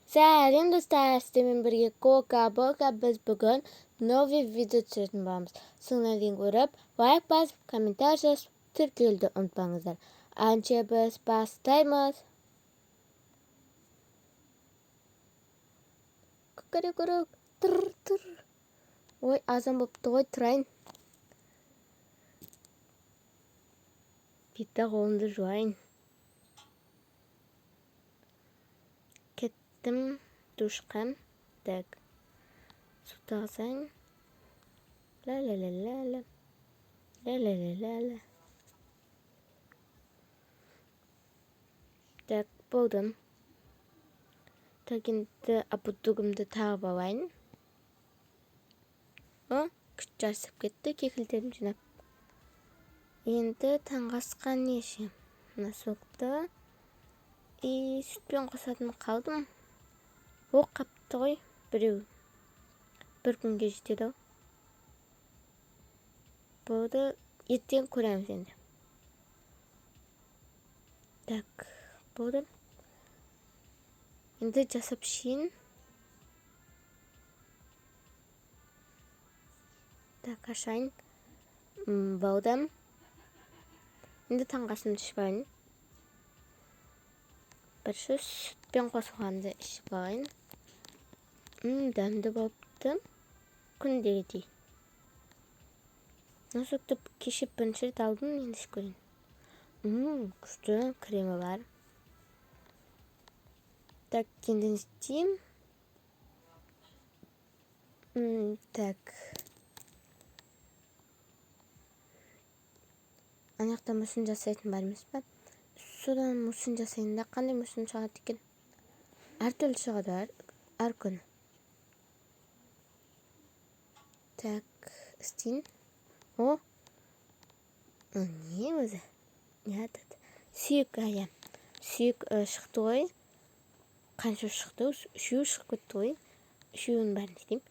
Сәлем достар, сіздермен бірге Кока-Бока, біз бүгін новый видео түсіретін боламыз. Соңына дейін көріп, лайк басып, комментарий жазып, тіркелуді ұмытпаңыздар. Әнше біз бастаймыз. Күкірік, тұр. Ой, азан болыпты ғой, тұрайын. Бетті қолымды жуайын. Кеттім душқа. Так. Су тағызайын. Ла-ла-ла-ла-ла. Ла-ла-ла-ла-ла. Так, болдым. Так, енді апыттығымды тағып алайын. О, күш жарысып кетті, кекілдерім жинап. Енді таңғы асқа неше? Мына соқты. Сүтпен қосатын қалдым. О, қапты ғой, біреу. Бір күнге жетеді. Болды, еттен көреміз енді. Так, болды. Енді жасап шейін. Так, ашайын. Болды. Енді таңғасымды ішіп алайын. Бір сүтпен қосылғанды ішіп алайын. Дәмді болыпты. Күндегідей. Насықты кешіп бірінші рет алдым, енді ішіп көрейін. Күшті кремі бар. Так, енді не істеймін? Так. Анақта мүсін жасайтын бар емес па? Содан мүсін жасайында қандай мүсін шығады екен? Әртүрлі шығады әр күн. Так, істейін. О, не өзі? Не атады? Сүйек, ая. Сүйек шықты ғой. Қанша шықты? Үшеу шығып кетті ғой. Үшеуін бәрін істеймін.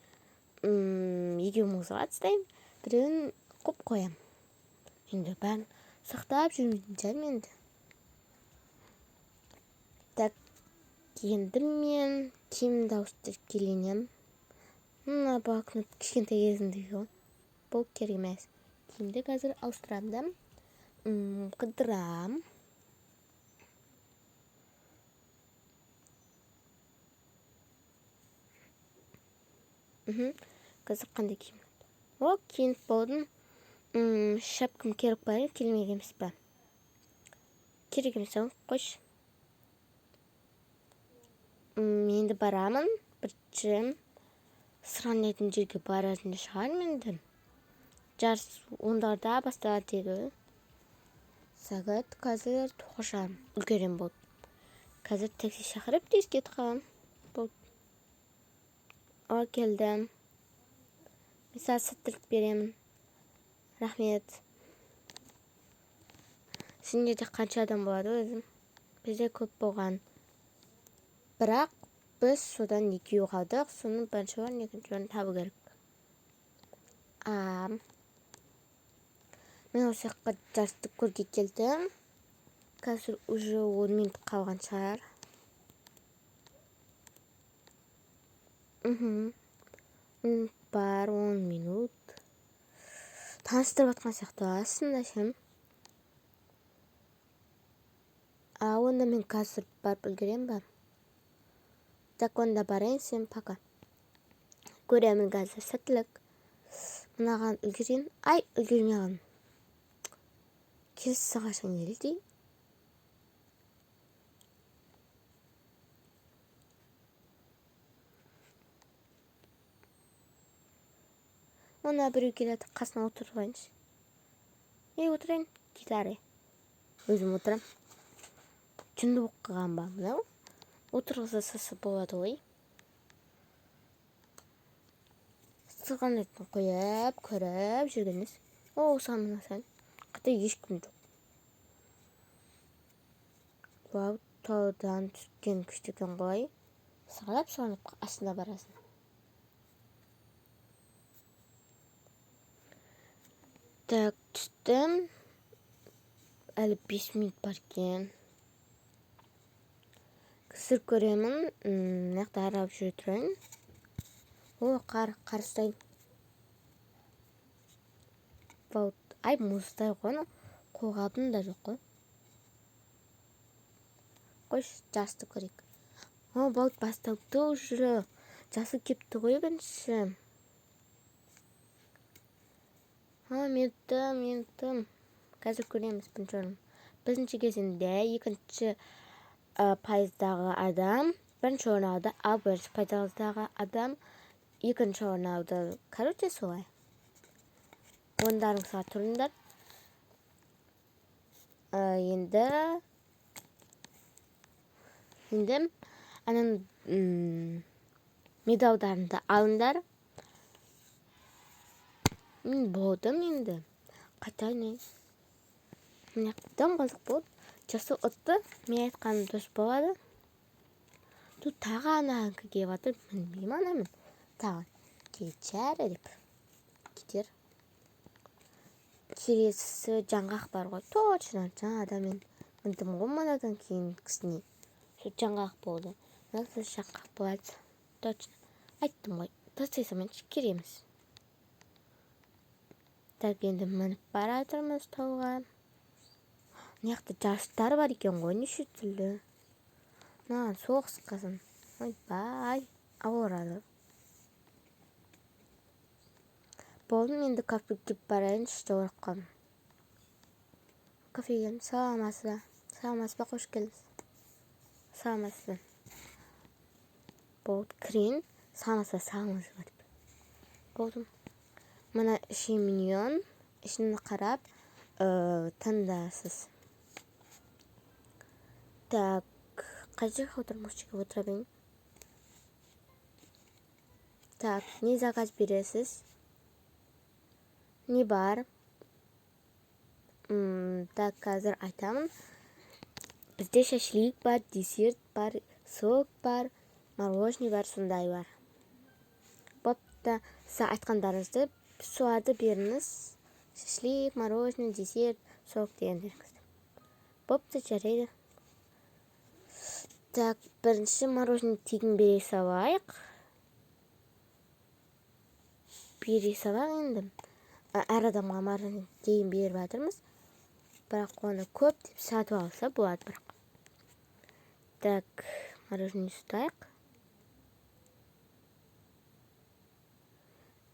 Екеуін мұзға тастаймын. Біреуін қоп қоям. Енді бәрін сақтап жүрмейтін шығармын енді. Так, енді мен киімді ауыстырып келейін. Мына блокнот кішкентай кезіндегі ғой. Бұл керек емес. Киімді қазір ауыстырамын. Қыдырам. Қазір қандай киім? О, киініп болдым. Шапкам керек бар, келмек емес па? Керек емес ау, қойшы. Енді барамын. Бірінші сыранайтын жерге баратын шығармын енді. Жарыс ондарда басталады деді. Сағат қазір 9:30. Үлгерем болды. Қазір такси шақырып тез кетіп қалам. Болды. О, келдім. Мысалы саттырып беремін. Рахмет. Сендерде қанша адам болады өзім? Бізде көп болған. Бірақ біз содан екеу қалдық. Соның бірінші орын, екінші орын табу керек. Мен осы жаққа жарысты көрге келдім. Қазір уже 10 минут қалған шығар. Бар 10 минут. Таныстырып атқан сияқты асында шым. Онда мен қазір барып үлгерем ба? Так, онда барайын, сен пока. Көремін қазір сәттілік. Мынаған үлгерейін. Ай, үлгермей қалдым. Келесі қашан келді? Ona біреу келеді, қасына отырып алайыншы. Отырайын, кетәрі. Өзім отырам. Түнді болып қалған ба, мынау? Отырғызасы болады ғой. Сырған етін қойып, көріп жүргеніз. Самын асан. Қытай ешкім жоқ. Вау, таудан түскен күштікен ғой. Сағалап астына барасын. Так, түстім. Әлі 5 минут бар кен. сыр көремін. Мынақты аралап жүре тұрайын. О, қарыстайын. Ай, мұздай қойны. Қолғабым да жоқ қой. Қойш, жасты көрейік. О, бауыт басталыпты уже. Жасы кепті ғой бірінші. О, минуттым. Қазір көреміз бірінші орын. Бірінші кезеңде екінші пайыздағы адам бірінші орын алды, ал бірінші пайыздағы адам екінші орын алды. Короче, солай. Ондарыңызға тұрыңдар. Енді аның медалдарында алыңдар. Болдым енді. Қайтайын. Мынақтан қызық болды. Жасы ұтты. Мен айтқаным дұрыс болады. Тут тағы анаңқы келіп жатыр. Білмеймін анамын. Тағы кетер деп. Кетер. Келесі жаңғақ бар ғой. Точно жаңадан мен міндім ғой манадан кейін кісіне. Сол жаңғақ болды. Nasıl жаңғақ болады. Точно. Айттым ғой. Тастайсамен кереміз. Так, енді мініп бара жатырмыз тауға. Мынақты жарыстар бар екен ғой, неше түрлі. Соғыс қазын. Ойбай, ауырады. Болдым, енді кафе кеп барайын, ішті орып қалым. Кафеге саламатсыз ба? Саламатсыз ба, қош келдіңіз. Саламатсыз ба? Болды, кірейін. Саламатсыз ба деп. Болдым. Мына іші миньон. Ішін қарап таңдасыз. Так, қай жерге отырмын? Осы жерге отыра берейін. Так, не заказ бересіз? Не бар? Так, қазір айтамын. Бізде шашлик бар, десерт бар, сок бар, мороженое бар, сондай бар. Бопта, сіз айтқандарыңызды соларды беріңіз. Шашлик, мороженое, десерт, сок дегендеріңізді. Бопта, жарайды. Так, бірінші мороженое тегін бере салайық. Бере салайық енді. Әр адамға мороженое тегін беріп жатырмыз. Бірақ оны көп деп сатып алса болады бірақ. Так, мороженое ұстайық.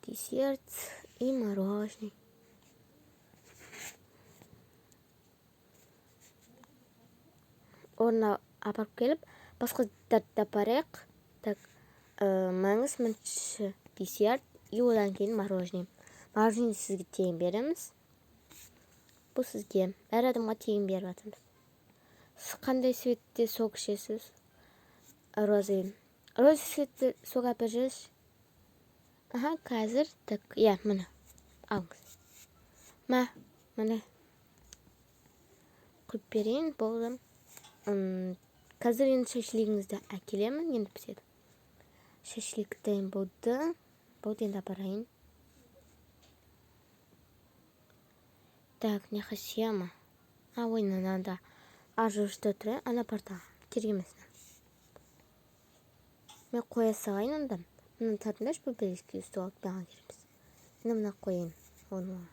Десерт и мороженое. Орнына апарып келіп, басқа заттарды апарайық. Так, маңыз мінші десерт и одан кейін мороженое. Мороженое сізге тегін береміз. Бұл сізге әр адамға тегін беріп жатырмыз. Сіз қандай светте сок ішесіз? Розы. Розы светті сок апарып жүрсіз? Қазір. Так, міне. Алыңыз. Міне. Құйып берейін, болдым. Қазір енді шашлигіңізді әкелемін, енді піседі. Шашлик дайын болды. Болды, енді апарайын. Так, не хасияма. Ойна надо. Ажырышты тұрай, ана парта. Кергемесіне. Мен қоя салайын онда. Мұны татындаш бұл белеске үсті алып баған кереміз. Енді мұна қойын. Оның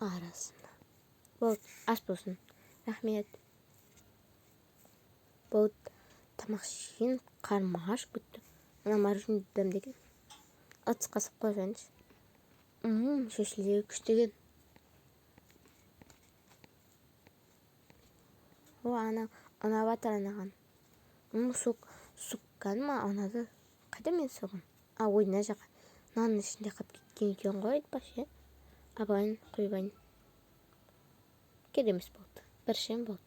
арасында. Болды, ас болсын. Рахмет. Болды, тамақ жейін, қарым аш күтті. Мұна мороженое дәмдеген. Атыс қасып қойсаңыз. Шашлигі күштеген. Ана батыр анаған. Сұққан ма анады? Қайда мен соғым? Ойына жаққан. Нанның ішінде қап кеткен екен ғой, башы. Абайын, қойбайын. Кереміз болды. Біршен болды.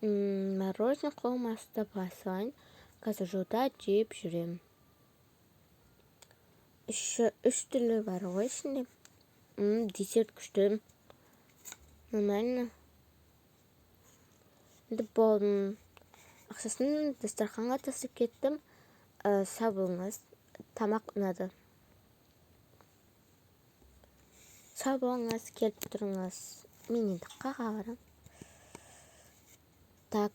Мороженое қолмасты басайын. Қазір жода жеп жүрем. Үш түрлі бар ғой ішінде. Десерт күшті. Нормально. Енді болдым. Ақшасын дастарханға тасып кеттім. Сабылыңыз. Тамақ ұнады. Сабылыңыз, келіп тұрыңыз. Мен енді қаға барам. Так,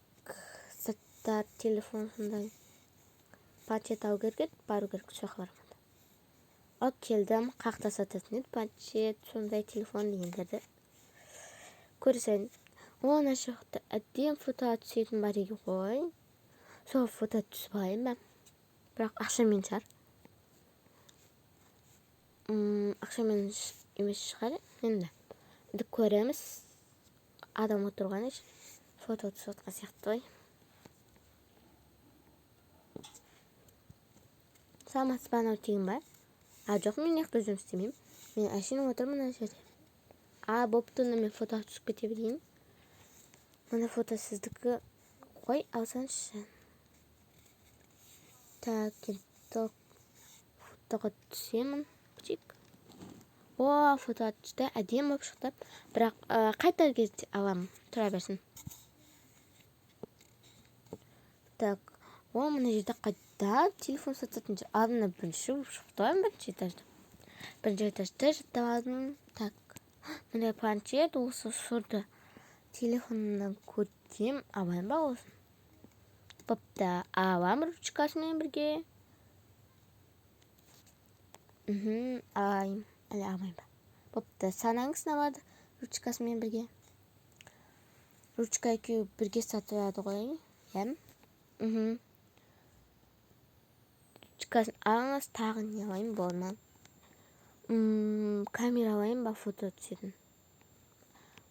планшеттер, телефон сондай. Планшет алу керек еді, бару керек сол жаққа бармады. Ал келдім, қақта сататын еді, планшет, сондай телефон дегендерді көрсең. Ана жақта әдемі фото түсетін бар екен ғой. Сол фото түсіп алайын ба? Бірақ ақшамен шығар. Ақшамен емес шығар. Енді көреміз. Адам отырған еш. Фото түсіп отқан сияқты ғой. Саламатсыз ба, анау тегін ба? Жоқ, мен неқта жұмыс істемеймін. Мен әшейін отырмын мына жерде. Бопты, мен фото түсіп кете берейін. Мына фото сіздікі ғой, алсаңызшы. Так, енді фотоға түсемін. Фото түсті, әдемі болып шықты. Бірақ қайта кезде аламын, тұра берсін. Так, мына жерде қайта телефон сататын жер. Алдына бірінші шықтым, бірінші этажда жаттап алдым. Так, мына планшет осы сұрды. Телефонынан көрдім, алайын ба олсын? Бопты, алам ручкасымен бірге. Алайын, әлі алмайын ба? Бопты, санаңыз навады ручкасымен бірге. Ручка екеуі бірге сатылады ғой. Ручкасын алыңыз, тағы не алайын болман. Камера алайын ба, фото түсетін.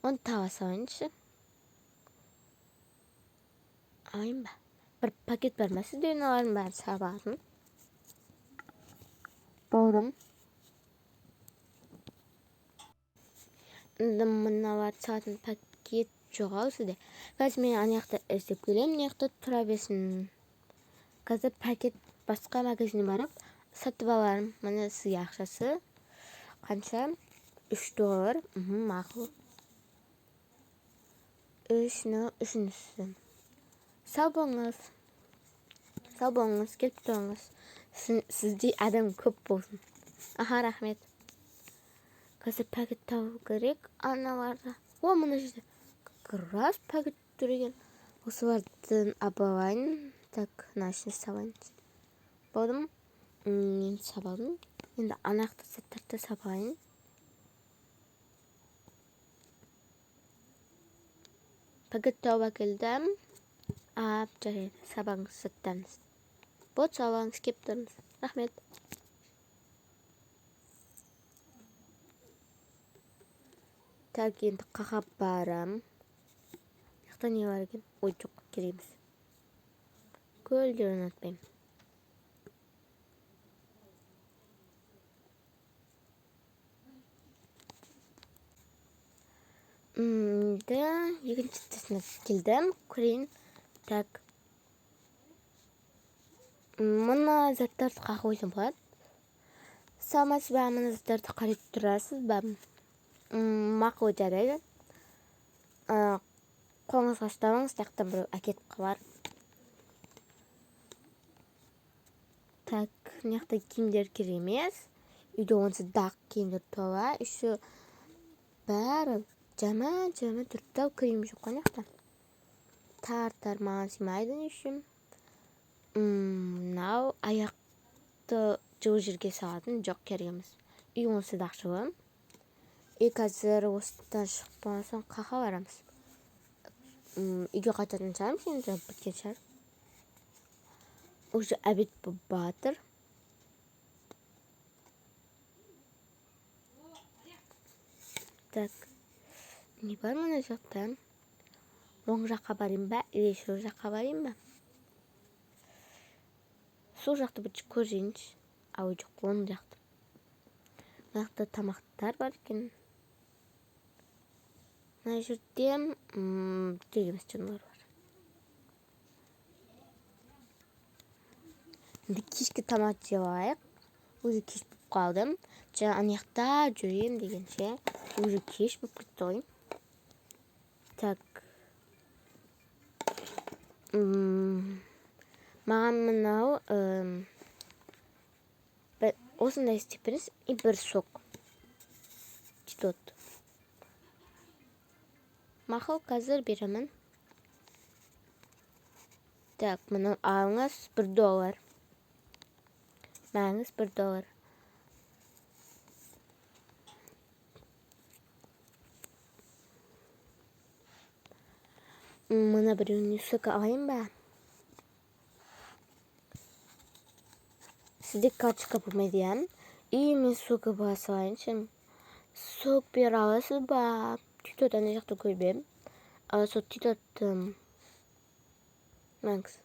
Оны таға салайыншы. Алайын ба? Бір пакет бар ма сізде, олардың бәрін сабағын. Болдым. Мыналар салатын пакет жоқ ау сізде. Қазір мен аяқта іздеп келемін, аяқта тұра берсін. Қазір пакет басқа магазине барып сатып аларым. Міне сізге ақшасы. Қанша? $3. Мақұл. 3-3-3. Сау болыңыз. Сау болыңыз, келіп тұрыңыз. Сізде адам көп болсын. Рахмет. Қазір пакет табу керек. Аналарда. Мына жерде раз пакет түреген. Осылардың абалайын. Так, нашын сабайын. Болдым. Мен сабалдым. Енді анақты саттарды сабайын. Пакет тауып әкелдім. Жарайды, сабағыңыз саттаңыз. Болды, сабағыңыз кеп тұрыңыз. Рахмет. Так, енді қақап барам. Яқта не бар екен? Ой, жоқ, кереміз. Көлді ұнатпайым. Екінші тесіне келдім, көрейін. Так. Мұны заттарды қақы ойсам болады. Саламатсыз ба, мұны заттарды қарап тұрасыз ба? Мақұл, жарайды. Қолыңызға ұстауыңыз, тақтан бір әкетіп қалар. Так, неқта киімдер керек емес. Үйде онсыз дақ киімдер тола. Үші бәрі жаман тұрттау крем жоқ қонақта. Тартар маған симайды үшін. Мынау аяқты жылы жерге салатын жоқ кереміз. Үй онсыз дақ жылы. Қазір осыдан шықпаған соң қақа барамыз. Үйге қайтатын шығармыз, енді біткен шығар. Уже обед болып батыр. Так, не бар мұны жақта? Оң жаққа барайын ба, или сол жаққа барайын ба? Сол жақты бірінші көрейінші. Ау жоқ, оң жақты. Мына жақта тамақтар бар екен. Мына жерде тегіміз жануар бар. Енді кешкі тамақ жеп алайық. Өзі кеш болып қалдым. Анаяқта жүрейін дегенше. Өзі кеш болып кетті ғой. Так. Маған мынау осындай істеп беріңіз. И бір сок. Читот. Мақұл, қазір беремін. Так, мұны алыңыз, $1. Мәңіз $1. Мына біреуіне сок алайын ба? Сізде карточка болмайды, иә? И мен сокы баса алайыншы. Сок бере аласыз ба? Түйтеді, ана жақта көрбем. Сол түйтеді. Мәңіз.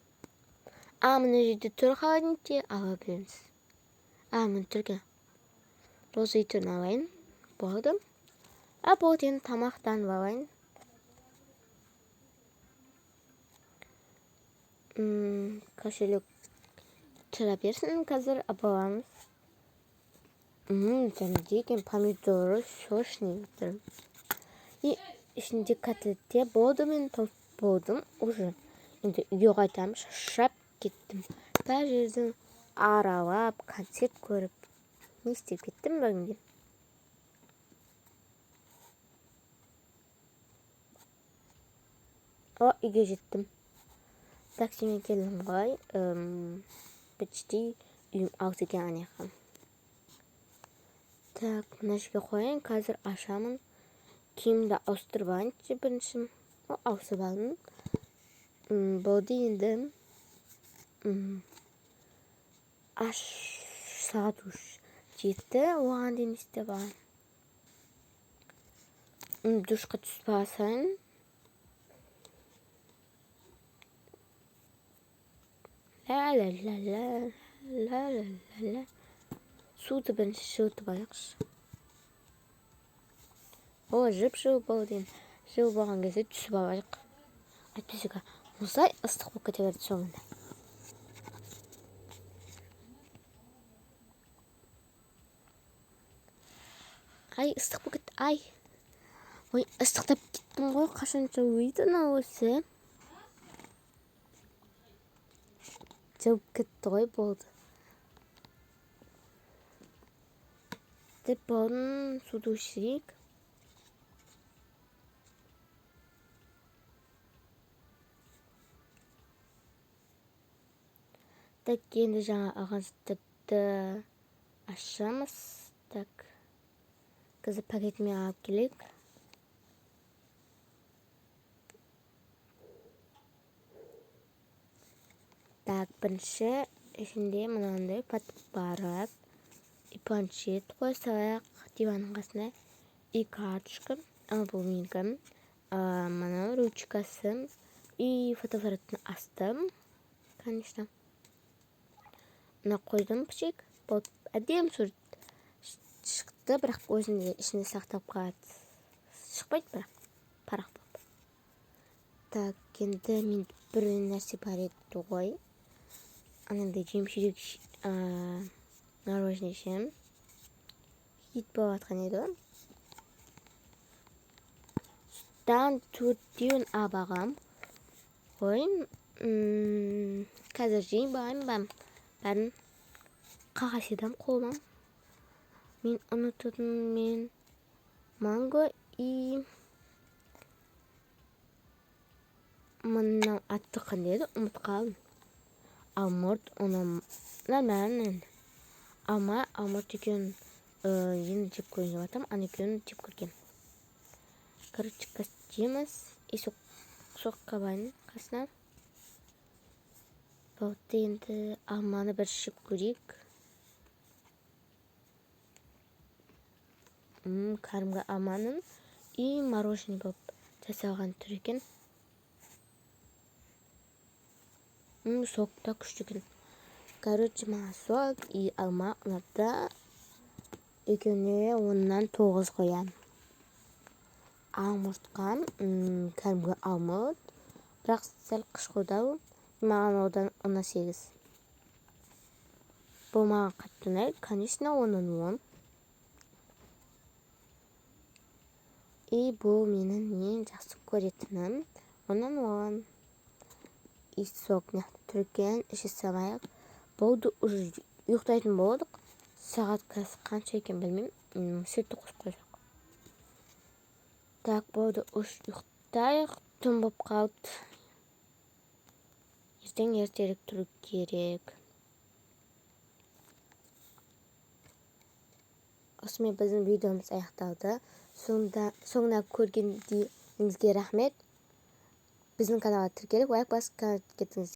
Мына жерде тұр холодильникте ала береміз. Мына түрге. Роза итін алайын. Болды. Болды, енді тамақтан алайын. Кошелек тұра берсін, қазір апаламыз. Және деген помидоры сочный тұр. И ішінде котлетте болды, мен тауып болдым уже. Енді үйге қайтам, шаршап кеттім. Бар жерден аралап, концерт көріп, не істеп кеттім бүгінге. Үйге жеттім. Таксимен келдім ғой. Почти үйім алты екен анаяққа. Так, мына жерге қояйын, қазір ашамын. Киімді ауыстырып алайыншы бірінші. Ауыстырып алдым. Болды енді. Сағат үш жетті, оған дейін істеп аламын. Душқа түсіп алсайын. Ла-ла-ла-ла-ла-ла-ла-ла. Суды бірінші жылытып алайықшы. Жып-жылы болды енді. Жылы болған кезде түсіп алайық. Әйтпесе мұздай ыстық болып кете берді соңында. Ыстық болып кетті. Ыстықтап кеттім ғой, қашанша өйдіна осы. Жылып кетті ғой, болды. Деп болдың, суды ішірейік. Так, енді жаңа алған заттарды ашамыз. Так, қазір пакетіме алып келейік. Так, бірінші ішінде мынандай патық барып, и планшет қойсалайық диванның қасына, и карточка, бұл менікі, мына ручкасы, и фотоаппараттың астым, конечно. Мына қойдым пішек, болып әдем сурет шықты, бірақ өзінде ішінде сақтап қалады. Шықпайды бірақ, парақ болып. Так, енді мен бір нәрсе бар еді ғой. Анандай жемшірек мороженое ішем. Хит болып атқан еді. Судан төртеуін абағам. Қазір жейін бағайын бәрін қағаз едім қолым. Мен ұнытудым, мен манго и мынау атты қандай еді, ұмыт қалдым. Алмұрт, оны нормально. Алмұрт екеуін енді жеп көрген деп атам, ана екеуін жеп көрген. Короче, кастеміз и соққа байын қасына. Болды енді алманы бір жеп көрейік. Кәрімгі алманың и мороженое болып жасалған түр екен. Сок та күшті екен. Короче, маған сок и алма ұнады. Екеуіне 10-9 қоям. Алмұртқа кәдімгі алмұрт, бірақ сәл қышқылдау. Маған одан 10-8. Бұл маған қатты ұнайды, конечно, 10-10. И бұл менің ең жақсы көретінім 10-10. И сок нақты түрген іші самайық. Болды, уже ұйықтайтын болдық. Сағат қанша екен білмеймін. Сөйтті қосып қойсақ. Так, болды, ұйықтайық. Түн болып қалды. бізден ертерек тұру керек. Осымен біздің видеомыз аяқталды. Соңына көргеніңізге рахмет. Біздің каналға тіркеліп лайк басып кетіңіз.